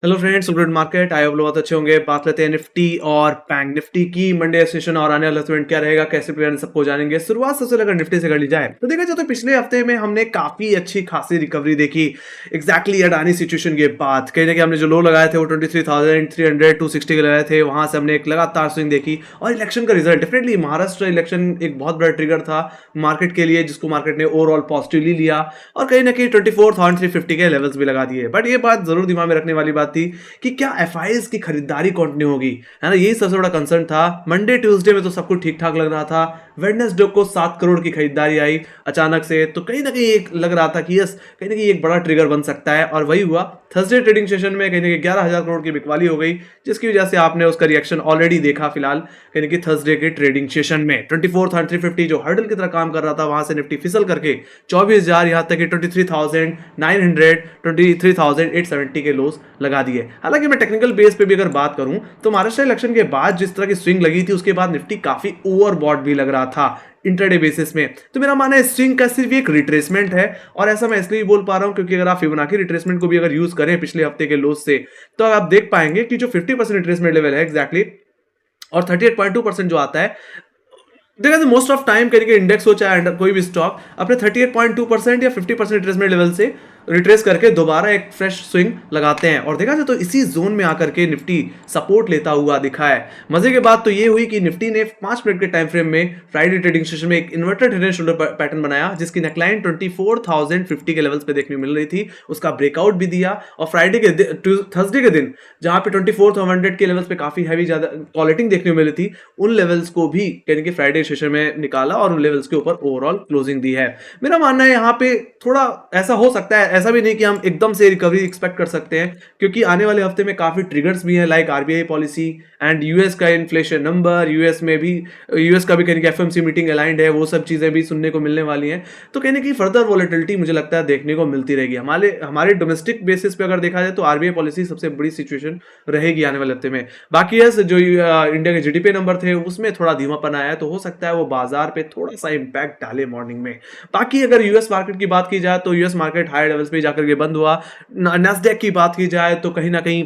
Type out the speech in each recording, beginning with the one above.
Hello friends, good market. आई आप लोग बहुत अच्छे होंगे। बात लेते हैं निफ्टी और बैंक निफ्टी की। मंडे सेशन और आने वाला इवेंट क्या रहेगा, कैसे प्लान, सबको जानेंगे। शुरुआत सबसे अगर निफ्टी से कर ली जाए तो देखा जाए तो पिछले हफ्ते में हमने काफी अच्छी खासी रिकवरी देखी। एग्जैक्टली अडानी सिचुएशन के बाद कहीं ना कहीं हमने जो लो लगाए थे वो 23,300 260 के लगाए थे। वहां से हमने एक लगातार स्विंग देखी और इलेक्शन का रिजल्ट डेफिनेटली महाराष्ट्र इलेक्शन एक बहुत बड़ा ट्रिगर था मार्केट के लिए, जिसको मार्केट ने ओवरऑल पॉजिटिवली लिया और कहीं ना कहीं 24,350 के लेवल्स भी लगा दिए। बट ये बात जरूर दिमाग में रखने वाली बात थी कि क्या एफआईज की खरीदारी कंटिन्यू होगी, है ना। यही सबसे बड़ा कंसर्न था। मंडे ट्यूसडे में तो सब कुछ ठीक ठाक लग रहा था। वेडनेसडे को 7 करोड़ की खरीदारी आई अचानक से, तो कहीं ना कहीं एक लग रहा था कि यस, कहीं ना कहीं एक बड़ा ट्रिगर बन सकता है और वही हुआ। थर्सडे ट्रेडिंग सेशन में कहीं ना कहीं 11,000 करोड़ की बिकवाली हो गई, जिसकी वजह से आपने उसका रिएक्शन ऑलरेडी देखा फिलहाल कहीं ना कहीं थर्सडे के ट्रेडिंग सेशन में। 24,350 जो हर्डल की तरह काम कर रहा था, वहां से निफ्टी फिसल करके 24,000 यहां तक कि 23,900 23,870 के लोस लगा दिए। हालांकि मैं टेक्निकल बेस पे भी अगर बात करूं तो महाराष्ट्र इलेक्शन के बाद जिस तरह की स्विंग लगी थी, उसके बाद निफ्टी काफी ओवरबॉट भी लग रहा था इंटरडे बेसिस में। तो मेरा मानना है स्विंग का सिर्फ एक रिट्रेसमेंट है, और ऐसा मैं इसलिए बोल पा रहा हूं क्योंकि अगर आप फिबोनाची रिट्रेसमेंट को भी अगर यूज करें पिछले हफ्ते के लोस से, तो आप देख पाएंगे कि जो 50% रिट्रेसमेंट लेवल है एग्जैक्टली और 38.2% जो आता है, देखा तो मोस्ट ऑफ टाइम कहीं इंडेक्स हो चाहे कोई भी स्टॉक अपने 38.2% या 50% रिट्रेसमेंट लेवल से रिट्रेस करके दोबारा एक फ्रेश स्विंग लगाते हैं। और देखा जाए तो इसी जोन में आकर के निफ्टी सपोर्ट लेता हुआ दिखा है। मजे की बात तो ये हुई कि निफ्टी ने 5 मिनट के टाइम फ्रेम में फ्राइडे ट्रेडिंग सेशन में एक inverted head and shoulder pattern बनाया, जिसकी नेकलाइन 24,050 के लेवल्स पे देखने को मिल रही थी। उसका ब्रेकआउट भी दिया और फ्राइडे के थर्सडे के दिन जहां पे 24,100 के लेवल्स पे काफी हैवी ज्यादा कॉलेटिंग देखने को मिली थी, उन लेवल्स को भी यानी कि फ्राइडे सेशन में निकाला और उन लेवल्स के ऊपर ओवरऑल क्लोजिंग दी है। मेरा मानना है यहाँ पे थोड़ा ऐसा हो सकता है, ऐसा भी नहीं कि हम एकदम से रिकवरी एक्सपेक्ट कर सकते हैं, क्योंकि आने वाले हफ्ते में काफी ट्रिगर्स भी हैं, like RBI policy and US का इन्फ्लेशन नंबर। यूएस में भी यूएस का भी कहीं एफएमसी मीटिंग अलाइंड है, वो सब चीजें भी सुनने को मिलने वाली हैं। तो कहीं ना कहीं फर्दर वॉलेटिलिटी मुझे लगता है देखने को मिलती रहेगी। हमारे हमारे डोमेस्टिक बेसिस पे अगर देखा जाए तो आरबीआई पॉलिसी सबसे बड़ी सिचुएशन रहेगी आने वाले हफ्ते में। बाकी यस, जो इंडिया के जीडीपी नंबर थे उसमें थोड़ा धीमापन आया है, तो हो सकता है वो बाजार पे थोड़ा सा इंपैक्ट डाले मॉर्निंग में। बाकी अगर यूएस मार्केट की बात की जाए तो यूएस मार्केट हाई लेवल्स पे जाकर के बंद हुआ। नैस्डैक की बात की जाए तो कहीं ना कहीं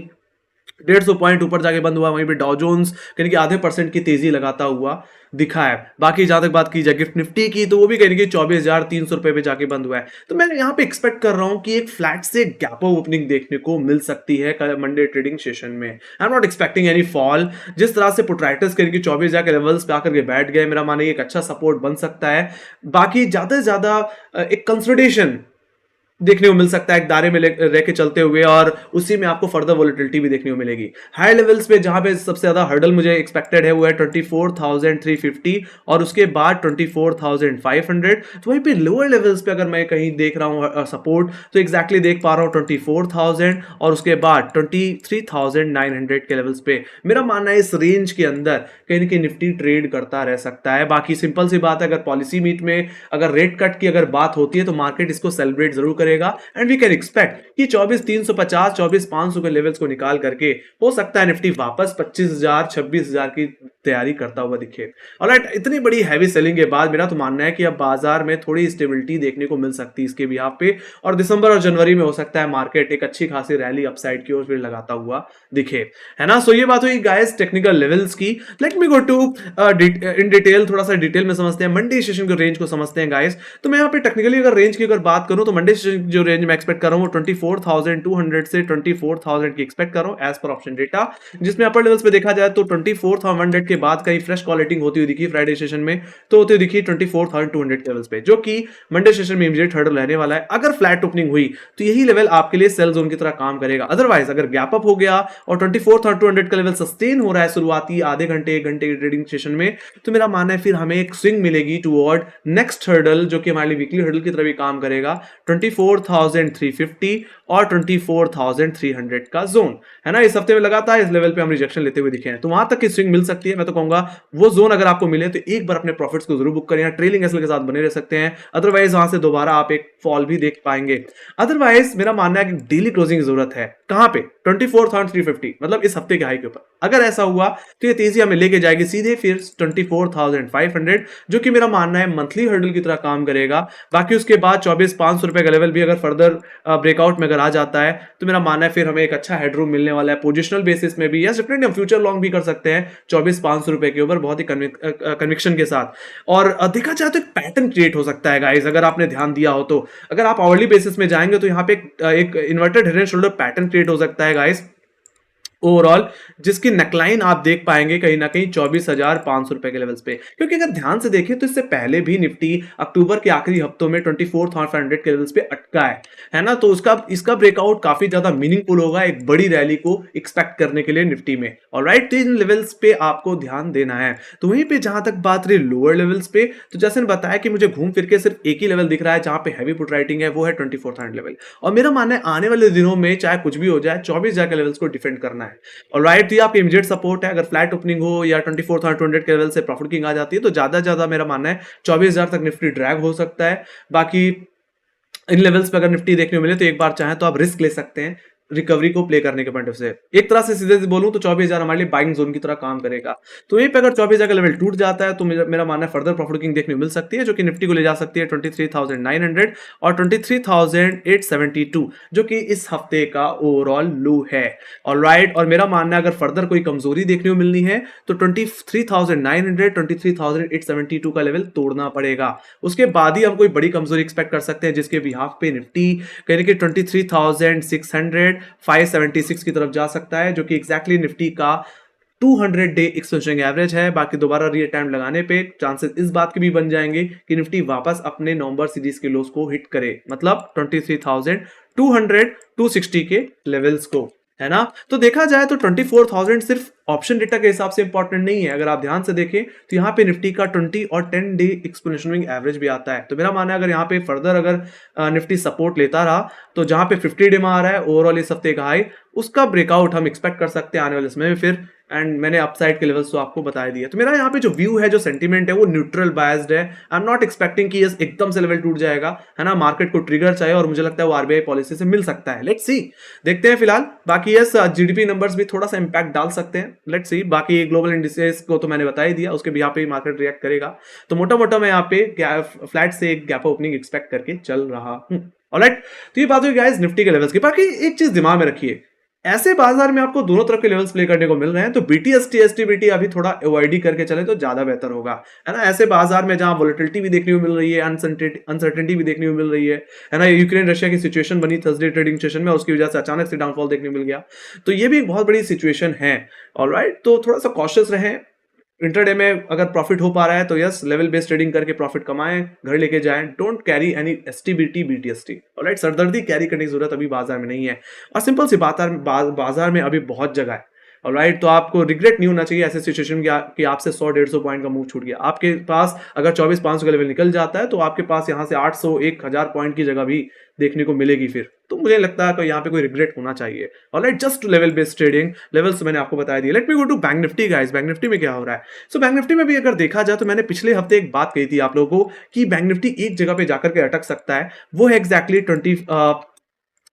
150 पॉइंट ऊपर जाके बंद हुआ। वहीं पे डाउ जोन्स कहीं आधे % की तेजी लगाता हुआ दिखा है। बाकी जहां तक बात की जाए गिफ्ट निफ्टी की, तो वो भी कहीं 24,300 रुपए पे जाके बंद हुआ है। तो मैं यहाँ पे एक्सपेक्ट कर रहा हूं कि एक फ्लैट से गैप अप ओपनिंग देखने को मिल सकती है कल मंडे ट्रेडिंग सेशन में। I am not expecting any fall. जिस तरह से पोट्राइटस कहीं 24,000 के लेवल्स पे आकर के बैठ गए, मेरा मानना है एक अच्छा सपोर्ट बन सकता है। बाकी ज्यादा से ज्यादा एक कंसोलिडेशन देखने को मिल सकता है एक दायरे में रह के चलते हुए, और उसी में आपको फर्दर वोलेटिलिटी भी देखने को मिलेगी। हाई लेवल्स पे जहां पे सबसे ज्यादा हर्डल मुझे एक्सपेक्टेड है वो है 24,350 और उसके बाद 24,500। तो वहीं पे लोअर लेवल्स पे अगर मैं कहीं देख रहा हूं सपोर्ट, तो एग्जैक्टली देख पा रहा हूं 24,000 और उसके बाद 23,900 के लेवल्स पे। मेरा मानना है इस रेंज के अंदर कहीं ना कहीं निफ्टी ट्रेड करता रह सकता है। बाकी सिंपल सी बात है, अगर पॉलिसी मीट में अगर रेट कट की अगर बात होती है तो मार्केट इसको सेलिब्रेट जरूर करेगा एंड वी कैन एक्सपेक्ट कि 24,350 24,500 के लेवल्स को निकाल करके हो सकता है निफ्टी वापस 25,000 26,000 की तैयारी करता हुआ दिखे। ऑलराइट, इतनी बड़ी हैवी सेलिंग के बाद मेरा तो मानना है कि अब बाजार में थोड़ी स्टेबिलिटी देखने को मिल सकती है इसके बिहाफ पे, और दिसंबर और जनवरी में हो सकता है मार्केट एक अच्छी खासी रैली अपसाइड की ओर फिर लगाता हुआ दिखे, है ना। सो ये बात हुई गाइस टेक्निकल लेवल्स की। Let me go to in detail, थोड़ा सा डिटेल में समझते हैं मंडे सेशन के रेंज को समझते हैं गाइस। तो मैं यहाँ पे टेक्निकली अगर रेंज की अगर बात करूं तो मंडे सेशन जो रेंज मैं एक्सपेक्ट कर रहा हूं वो 24,200 से 24,000 की एक्सपेक्ट कर रहा हूं एज पर ऑप्शन डेटा, जिसमें अपर लेवल्स पे देखा जाए तो 24,100 के बाद कहीं फ्रेश कॉलेटिंग होती हुई दिखी फ्राइडे सेशन में, तो होती हुई दिखी 24,200 के लेवल्स पे, जो कि मंडे सेशन में इमीडिएट हर्डल रहने वाला है। अगर फ्लैट ओपनिंग हुई तो यही लेवल आपके लिए सेल जोन की तरह काम करेगा। अदरवाइज अगर गैप अप हो गया और 24,200 का लेवल सस्टेन हो रहा है शुरुआती आधे घंटे 1 घंटे की ट्रेडिंग सेशन में, तो मेरा मानना है फिर हमें एक स्विंग मिलेगी टुवर्ड नेक्स्ट हर्डल, जो कि हमारे लिए वीकली हर्डल की तरह भी काम करेगा, 24,350 और 24,300 का जोन, है ना। इस हफ्ते में लगातार इस लेवल पे हम रिजेक्शन लेते हुए दिखे हैं, तो वहां तक की स्विंग मिल सकती है। मैं तो कहूंगा वो जोन अगर आपको मिले तो एक बार अपने प्रॉफिट्स को जरूर बुक करें, ट्रेलिंग एसएल के साथ बने रह सकते हैं। अदरवाइज वहां से दोबारा आप एक फॉल भी देख पाएंगे। अदरवाइज मेरा मानना है कि डेली क्लोजिंग की जरूरत है। कहां पे? 24,350, मतलब इस हफ्ते के हाई के ऊपर। अगर ऐसा हुआ तो ये तेजी हमें लेके जाएगी सीधे फिर 24,500, जो कि मेरा मानना है मंथली हर्डल की तरह काम करेगा। बाकी उसके बाद 24,500 रुपए का लेवल भी अगर फर्दर ब्रेकआउट में अगर आ जाता है तो मेरा मानना है फिर हमें एक अच्छा हेडरूम मिलने वाला है पोजिशनल बेसिस में भी। यस डेफिनेटली हम फ्यूचर लॉन्ग भी कर सकते हैं 24,500 रुपए के ऊपर बहुत ही कन्विक्शन के साथ। और देखा जाए तो एक पैटर्न क्रिएट हो सकता है गाइस, अगर आपने ध्यान दिया हो तो। अगर आप आवरली बेसिस में जाएंगे तो यहाँ पे एक inverted head and shoulder pattern create हो सकता है गाइस ओवरऑल, जिसकी नेकलाइन आप देख पाएंगे कहीं ना कहीं 24,500 रुपए के लेवल्स पे। क्योंकि अगर ध्यान से देखें तो इससे पहले भी निफ्टी अक्टूबर के आखिरी हफ्तों में 24,500 के लेवल्स पे अटका है ना। तो उसका इसका ब्रेकआउट काफी ज्यादा मीनिंगफुल होगा एक बड़ी रैली को एक्सपेक्ट करने के लिए निफ्टी में। ऑलराइट, तो इन लेवल्स पे आपको ध्यान देना है। तो वहीं पे जहां तक बात रही लोअर लेवल्स पे, तो जैसे मैंने बताया कि मुझे घूम फिर के सिर्फ एक ही लेवल दिख रहा है जहां पे हैवी पुट राइटिंग है, वो है 24,000 लेवल। और मेरा मानना है आने वाले दिनों में चाहे कुछ भी हो जाए 24,000 के लेवल्स को डिफेंड करना है। ऑलराइट, तो ये आपकी इमीडिएट सपोर्ट है। अगर फ्लैट ओपनिंग हो या 24,200 के लेवल से प्रॉफिट किंग आ जाती है तो ज्यादा मेरा मानना है 24,000 तक निफ्टी ड्रैग हो सकता है। बाकी इन लेवल्स पे अगर निफ्टी देखने को मिले तो एक बार चाहे तो आप रिस्क ले सकते हैं रिकवरी को प्ले करने के पॉइंट ऑफ से। एक तरह से सीधे बोलूं तो 24,000 हमारे लिए बाइंग जोन की तरह काम करेगा। तो यहीं पे अगर 24,000 का लेवल टूट जाता है तो मेरा मानना है फर्दर प्रॉफिट किंग देखने को मिल सकती है, जो कि निफ्टी को ले जा सकती है 23,900 और 23,872, जो कि इस हफ्ते का ओवरऑल लो है। ऑलराइट, और मेरा मानना है अगर फर्दर कोई कमजोरी देखने को मिलनी है तो 23,900 23,872 का लेवल तोड़ना पड़ेगा। उसके बाद ही हम कोई बड़ी कमजोरी एक्सपेक्ट कर सकते हैं, जिसके बिहाफ पे निफ्टी कहीं कि 23,600 576 की तरफ जा सकता है, जो कि एग्जैक्टली निफ्टी का 200 डे एक्सटेंशन एवरेज है। बाकी दोबारा रीअटेम्प्ट लगाने पे चांसेस इस बात के भी बन जाएंगे कि निफ्टी वापस अपने नवंबर सीरीज के लोस को हिट करे, मतलब 23,200 260 के लेवल्स को, है ना। तो देखा जाए तो 24,000 सिर्फ ऑप्शन डेटा के हिसाब से इंपॉर्टेंट नहीं है। अगर आप ध्यान से देखें तो यहाँ पे निफ्टी का 20 और 10 डे एक्सपोनेंशियल एवरेज भी आता है। तो मेरा मानना है अगर यहाँ पे फर्दर अगर निफ्टी सपोर्ट लेता रहा तो जहां पे 50 डे में आ रहा है ओवरऑल इस हफ्ते का हाई, उसका ब्रेकआउट हम एक्सपेक्ट कर सकते हैं आने वाले समय में फिर। एंड मैंने अपसाइड के लेवल्स तो आपको बता दिए। तो मेरा यहाँ पे जो व्यू है, जो सेंटीमेंट है, वो न्यूट्रल बायस्ड है। आई एम नॉट एक्सपेक्टिंग कि ये एकदम से लेवल टूट जाएगा, है ना। मार्केट को ट्रिगर चाहिए और मुझे लगता है वो आरबीआई पॉलिसी से मिल सकता है। लेट्स सी, देखते हैं फिलहाल। बाकी यस जीडीपी नंबर्स भी थोड़ा सा इंपैक्ट डाल सकते हैं, लेट्स सी। बाकी ग्लोबल इंडिसेस को तो मैंने बता ही दिया, उसके भी यहाँ पे मार्केट रिएक्ट करेगा। तो मोटा मोटा मैं यहाँ पे फ्लैट से एक गैप ओपनिंग एक्सपेक्ट करके चल रहा हूँ। ऑलराइट, तो ये बात हुई गाइस निफ्टी के लेवल्स की। बाकी एक चीज दिमाग में रखिए, ऐसे बाजार में आपको दोनों तरफ के लेवल्स प्ले करने को मिल रहे हैं, तो बीटीएसटी एसटीबीटी अभी थोड़ा अवॉइड करके चले तो ज्यादा बेहतर होगा, है ना। ऐसे बाजार में जहां वोलेटिलिटी भी देखने को मिल रही है, अनसर्टेनिटी भी देखने को मिल रही है ना। यूक्रेन रशिया की सिचुएशन बनी थर्सडे ट्रेडिंग सेशन में, उसकी वजह से अचानक से डाउनफॉल देखने को मिल गया, तो ये भी एक बहुत बड़ी सिचुएशन है। ऑलराइट, तो थोड़ा सा कॉशियस रहें। इंटरडे में अगर प्रॉफिट हो पा रहा है तो यस लेवल बेस्ड ट्रेडिंग करके प्रॉफिट कमाएं, घर लेके जाएं। Don't carry any STBT BTST. Alright, सरदर्दी कैरी करने की जरूरत अभी बाजार में नहीं है, और सिंपल सी बाजार में अभी बहुत जगह है। ऑलराइट, तो आपको रिग्रेट नहीं होना चाहिए ऐसे सिचुएशन में कि आपसे 100-150 पॉइंट का मूव छूट गया। आपके पास अगर 24,500 का लेवल निकल जाता है तो आपके पास यहाँ से 800-1000 पॉइंट की जगह भी देखने को मिलेगी फिर। तो मुझे लगता है तो यहाँ पे कोई रिग्रेट होना चाहिए। Alright, just level based trading levels मैंने आपको बता दिया। Let me go to bank Nifty guys. Bank Nifty में क्या हो रहा है? सो बैंक निफ्टी में भी अगर देखा जाए तो मैंने पिछले हफ्ते एक बात कही थी आप लोगों को कि बैंक निफ्टी एक जगह पे जाकर के अटक सकता है, वो है एग्जैक्टली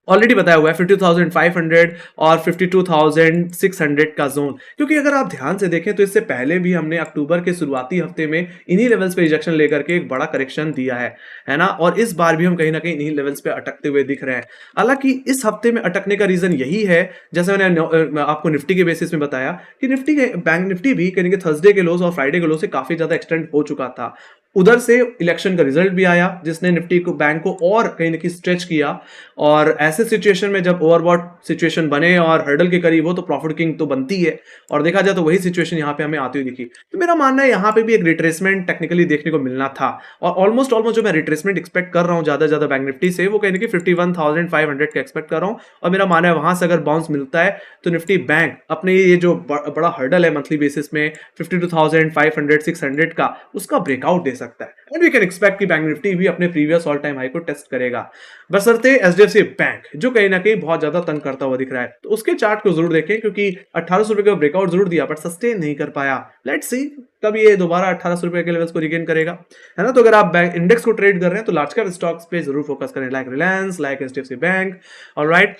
ऑलरेडी बताया हुआ है 52,500 और 52,600 का जोन। क्योंकि अगर आप ध्यान से देखें तो इससे पहले भी हमने अक्टूबर के शुरुआती हफ्ते में इन्हीं लेवल्स पे रिजेक्शन लेकर के एक बड़ा करेक्शन दिया है ना। और इस बार भी हम कहीं ना कहीं इन्हीं लेवल्स पे अटकते हुए दिख रहे हैं। हालांकि इस हफ्ते में अटकने का रीजन यही है, जैसे मैंने आपको निफ्टी के बेसिस में बताया कि बैंक निफ्टी भी कहीं थर्सडे के लोस और फ्राइडे के लोस से काफी ज्यादा एक्सटेंड हो चुका था। उधर से इलेक्शन का रिजल्ट भी आया जिसने निफ्टी को बैंक को और कहीं ना कहीं स्ट्रेच किया, और ऐसे सिचुएशन में जब ओवरबॉट सिचुएशन बने और हर्डल के करीब हो तो प्रॉफिट किंग तो बनती है, और देखा जाए तो वही सिचुएशन यहाँ पे हमें आती हुई दिखी। तो मेरा मानना है यहाँ पे भी एक रिट्रेसमेंट टेक्निकली देखने को मिलना था, और ऑलमोस्ट जो मैं रिट्रेसमेंट एक्सपेक्ट कर रहा हूँ ज्यादा बैंक निफ्टी से, वो कहीं ना कहीं 51,500 का एक्सपेक्ट कर रहा हूँ। और मेरा मानना है वहां से अगर बाउंस मिलता है तो निफ्टी बैंक अपने ये जो बड़ा हर्डल है मंथली बेसिस में 52,500 600 का, उसका ब्रेकआउट दे सकता है एंड वी कैन एक्सपेक्ट कि बैंक निफ्टी भी अपने प्रीवियस ऑल टाइम हाई को टेस्ट करेगा, बशर्ते एचडीएफसी बैंक जो कहीं ना कहीं बहुत ज्यादा तंग करता हुआ दिख रहा है, तो उसके चार्ट को जरूर देखें क्योंकि 1800 रुपए का ब्रेकआउट जरूर दिया बट सस्टेन नहीं कर पाया। लेट्स सी कब ये दोबारा 1800 रुपए के लेवल्स को रिगेन करेगा, है ना। तो अगर आप बैंक इंडेक्स को ट्रेड कर रहे हैं तो लार्ज कैप स्टॉक्स पे जरूर फोकस करें, like Reliance, like HDFC bank. Alright,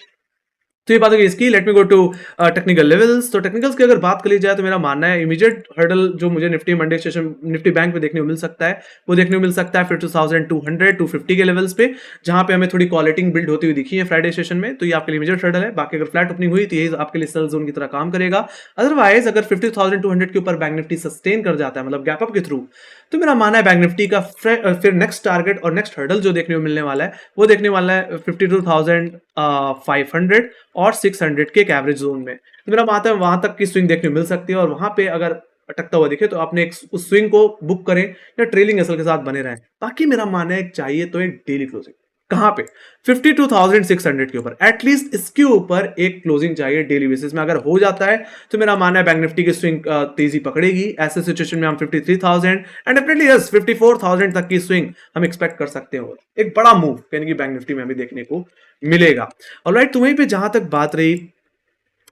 तो ये बात होगी इसकी। Let me go to technical levels. तो टेक्निकल्स की अगर बात कर ली जाए तो मेरा मानना है इमीडिएट हर्डल जो मुझे Nifty Monday session Nifty bank पे देखने को मिल सकता है, वो देखने को मिल सकता है फिर 2200 250 के लेवल्स पे, जहां पे हमें थोड़ी क्वालिटी बिल्ड होती हुई दिखी है फ्राइडे सेशन में, तो ये आपके लिए इमीडिएट हर्डल है। बाकी अगर फ्लैट ओपनिंग हुई तो ये आपके लिए सेल जोन की तरह काम करेगा। अदरवाइज अगर 50200 के ऊपर बैंक निफ्टी सस्टेन कर जाता है, मतलब गैप अप के थ्रू, तो मेरा मानना है बैंक निफ्टी का फिर नेक्स्ट टारगेट और नेक्स्ट हर्डल जो देखने को मिलने वाला है वो देखने वाला है 52,500 और 600 के एक एवरेज जोन में। तो मेरा मानना है वहां तक की स्विंग देखने को मिल सकती है और वहां पे अगर अटकता हुआ दिखे तो आपने उस स्विंग को बुक करें या ट्रेलिंग एसएल के साथ बने रहें। बाकी मेरा मानना है चाहिए तो एक डेली क्लोजिंग कहां पे 52,600 के ऊपर, एटलीस्ट इसके ऊपर एक क्लोजिंग चाहिए डेली बेसिस में। अगर हो जाता है तो मेरा मानना है बैंक निफ्टी की स्विंग तेजी पकड़ेगी। ऐसे सिचुएशन में हम 53,000 एंड डेफिनेटली यस 54,000 तक की स्विंग हम एक्सपेक्ट कर सकते हो। एक बड़ा मूव यानी कि बैंक निफ्टी में हमें देखने को मिलेगा। ऑलराइट, तो वहीं पे जहां तक बात रही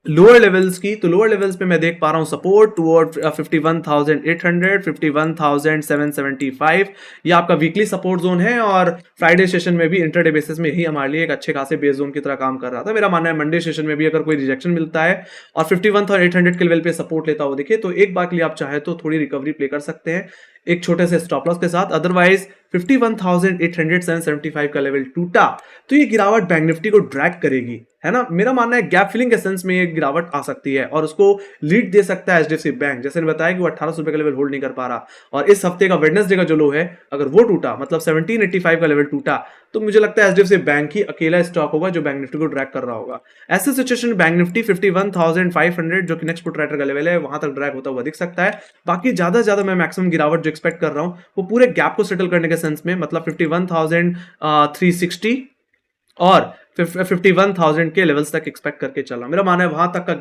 लोअर लेवल्स की, तो लोअर लेवल्स पे मैं देख पा रहा हूं सपोर्ट टुवर्ड 51,800 51,775, ये आपका वीकली सपोर्ट जोन है और फ्राइडे सेशन में भी इंटरडे बेसिस में ही हमारे लिए एक अच्छे खासे बेस जोन की तरह काम कर रहा था। मेरा मानना है मंडे सेशन में भी अगर कोई रिजेक्शन मिलता है और 51,800 के लेवल पे सपोर्ट लेता हुआ दिखे तो एक बार के लिए आप चाहे तो थोड़ी रिकवरी प्ले कर सकते हैं एक छोटे से स्टॉप लॉस के साथ। अदरवाइज 51,875 का लेवल टूटा तो ये गिरावट बैंक निफ्टी को ड्रैग करेगी, है ना। मेरा मानना है गैप फिलिंग के सेंस में ये गिरावट आ सकती है और उसको लीड दे सकता है एचडीएफसी बैंक। जैसे ने बताया कि वो 1800 रुपए का लेवल होल्ड नहीं कर पा रहा और इस हफ्ते का वेडनेसडे का जो लो है अगर वो टूटा, मतलब 1785 का लेवल टूटा, तो मुझे लगता है एचडीएफसी बैंक ही अकेला स्टॉक होगा जो बैंक निफ्टी को ड्रैग कर रहा होगा। ऐसे सिचुएशन बैंक निफ्टी 51,500 जो कि नेक्स्ट पुट राइटर का लेवल है वहां तक ड्रैग होता हुआ दिख सकता है। बाकी ज्यादा मैं मैक्सिमम गिरावट जो एक्सपेक्ट कर रहा हूं वो पूरे गैप को सेटल करने के सेंस में, मतलब 51,360 और 51,000 के लेवल्स तक एक्सपेक्ट करके चला। मेरा मानना है वहां तक का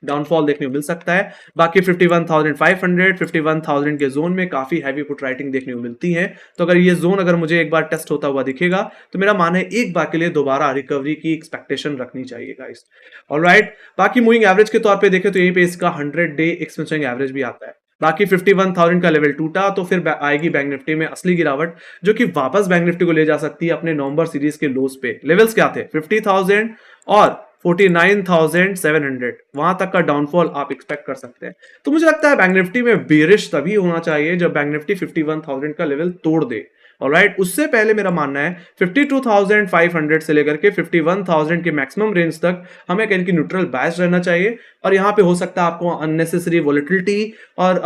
डाउनफॉल देखने को मिल सकता है। बाकी 51,500 51,000 के जोन में काफी हैवी पुट राइटिंग देखने को मिलती है। तो अगर ये जोन अगर मुझे एक बार टेस्ट होता हुआ दिखेगा तो मेरा मानना है एक बार के लिए दोबारा रिकवरी की एक्सपेक्टेशन रखनी चाहिए गाइस। ऑलराइट, बाकी मूविंग एवरेज के तौर पे देखें तो यहीं पे इसका 100 डे एक्सपेंसिंग एवरेज भी आता है। बाकी 51,000 का लेवल टूटा तो फिर आएगी बैंक निफ्टी में असली गिरावट जो कि वापस बैंक निफ्टी को ले जा सकती है अपने नवंबर सीरीज के लोस पे। लेवल्स क्या थे 50,000 और 49,700, वहां तक का डाउनफॉल आप एक्सपेक्ट कर सकते हैं। तो मुझे लगता है बैंक निफ्टी में बेरिश तभी होना चाहिए जब बैंक निफ्टी 51,000 का लेवल तोड़ दे। ऑलराइट, उससे पहले मेरा मानना है 52,500 से लेकर के 51,000 के मैक्सिमम रेंज तक हमें कहीं की न्यूट्रल बायस रहना चाहिए और यहां पे हो सकता है आपको अननेसेसरी वोलेटिलिटी और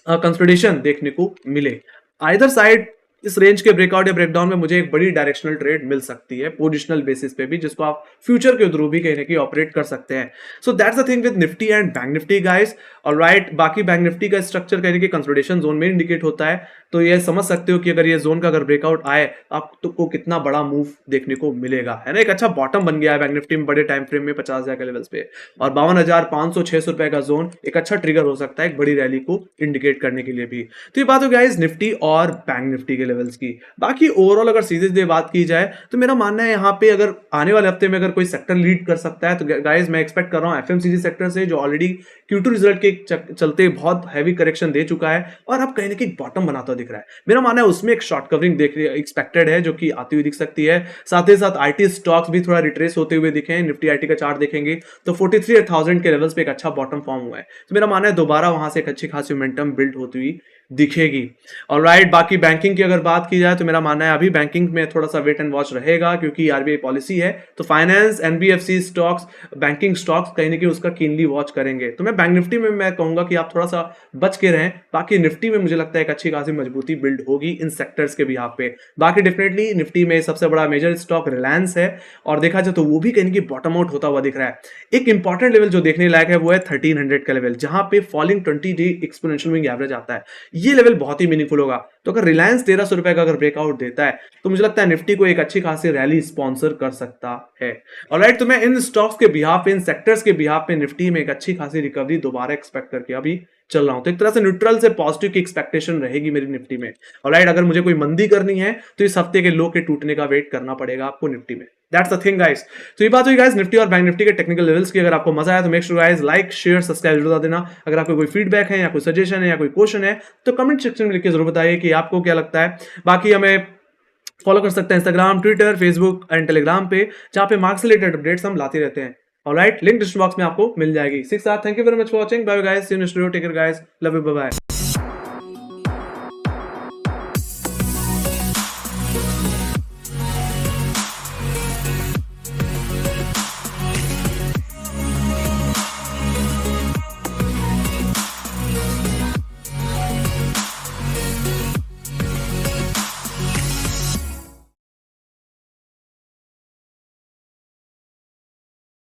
कंसोलिडेशन देखने को मिले। आइदर साइड इस रेंज के ब्रेकआउट या ब्रेकडाउन में मुझे एक बड़ी डायरेक्शनल ट्रेड मिल सकती है पोजिशनल बेसिस पे भी, जिसको आप फ्यूचर के थ्रू भी कहीं ना कहीं ऑपरेट कर सकते हैं। So that's the thing with Nifty and bank Nifty guys. Alright, बाकी बैंक निफ्टी का स्ट्रक्चर कहीं ना कहीं कंसोलिडेशन जोन में इंडिकेट होता है, तो ये समझ सकते हो कि अगर ये जोन का अगर ब्रेकआउट आए आपको कितना बड़ा मूव देखने को मिलेगा, है ना। एक अच्छा बॉटम बन गया है बैंक निफ्टी में बड़े टाइम फ्रेम में 50,000 के लेवल्स पे और 52,500-600 रुपए का जोन एक अच्छा ट्रिगर हो सकता है एक बड़ी रैली को इंडिकेट करने के लिए भी। तो ये बात हो गाइस निफ्टी और बैंक निफ्टी के लेवल्स की। बाकी ओवरऑल अगर सीधे बात की जाए तो मेरा मानना है यहाँ पे अगर आने वाले हफ्ते में अगर कोई सेक्टर लीड कर सकता है तो गाइस मैं एक्सपेक्ट कर रहा हूँ एफएमसीजी सेक्टर से, जो ऑलरेडी Q2 रिजल्ट के चलते बहुत हैवी करेक्शन दे चुका है और अब कहीं ना कहीं बॉटम बनाता दिख रहा है। मेरा मानना है उसमें एक शॉर्ट कवरिंग एक्सपेक्टेड है जो कि आती हुई दिख सकती है। साथ ही साथ आईटी स्टॉक्स भी थोड़ा रिट्रेस होते हुए दिखे। निफ्टी आईटी का चार्ट देखेंगे तो 43,000 के लेवल्स पे एक अच्छा बॉटम फॉर्म हुआ है, तो मेरा मानना है दोबारा वहां से एक अच्छी खासी मोमेंटम बिल्ड होती हुई दिखेगी। ऑलराइट, बाकी बैंकिंग की अगर बात की जाए तो मेरा मानना है अभी बैंकिंग में थोड़ा सा वेट एंड वॉच रहेगा क्योंकि आरबीआई पॉलिसी है, तो finance NBFC stocks banking stocks कहीं ना कहीं उसका कीनली वॉच करेंगे। तो मैं बैंक निफ्टी में मैं कहूंगा कि आप थोड़ा सा बच के रहें। बाकी निफ्टी में मुझे लगता है एक अच्छी खासी मजबूती बिल्ड होगी इन सेक्टर्स के बिहाफ पे। बाकी डेफिनेटली निफ्टी में सबसे बड़ा मेजर स्टॉक रिलायंस है और देखा जाए तो वो भी कहीं बॉटम आउट होता हुआ दिख रहा है। एक इंपॉर्टेंट लेवल जो देखने लायक है वो है 1300 का लेवल, जहां पे falling 20 day exponential moving average आता है। ये लेवल बहुत ही मीनिंगफुल होगा। तो अगर रिलायंस 1300 रुपए का अगर ब्रेकआउट देता है तो मुझे लगता है निफ्टी को एक अच्छी खासी रैली स्पॉन्सर कर सकता है। ऑलराइट, तो मैं इन स्टॉक्स के बिहाफ पे इन सेक्टर्स के बिहाफ पे निफ्टी में एक अच्छी खासी रिकवरी दोबारा एक्सपेक्ट करके अभी चल रहा हूं। तो एक तरह से न्यूट्रल से पॉजिटिव की एक्सपेक्टेशन रहेगी मेरी निफ्टी में। ऑलराइट, अगर मुझे कोई मंदी करनी है तो इस हफ्ते के लो के टूटने का वेट करना पड़ेगा आपको निफ्टी में। That's the thing guys. तो ये बात हुई गाइस निफ्टी और बैंक निफ्टी के टेक्निकल लेवल्स की। अगर आपको मजा आया तो make sure guys like share subscribe जरूर देना। अगर आपको कोई फीडबैक है या कोई सजेशन है या कोई क्वेश्चन है तो कमेंट सेक्शन में लिख के जरूर बताइए कि आपको क्या लगता है। बाकी हमें फॉलो कर सकते हैं Instagram, Twitter, Facebook and Telegram पे, जहां पे मार्क्स रिलेटेड अपडेट्स हम लाते रहते हैं। ऑलराइट, लिंक डिस्क्रिप्शन बॉक्स में आपको मिल जाएगी। Thank you very much for watching. Bye guys, see you next video. Take care guys, love you, bye bye.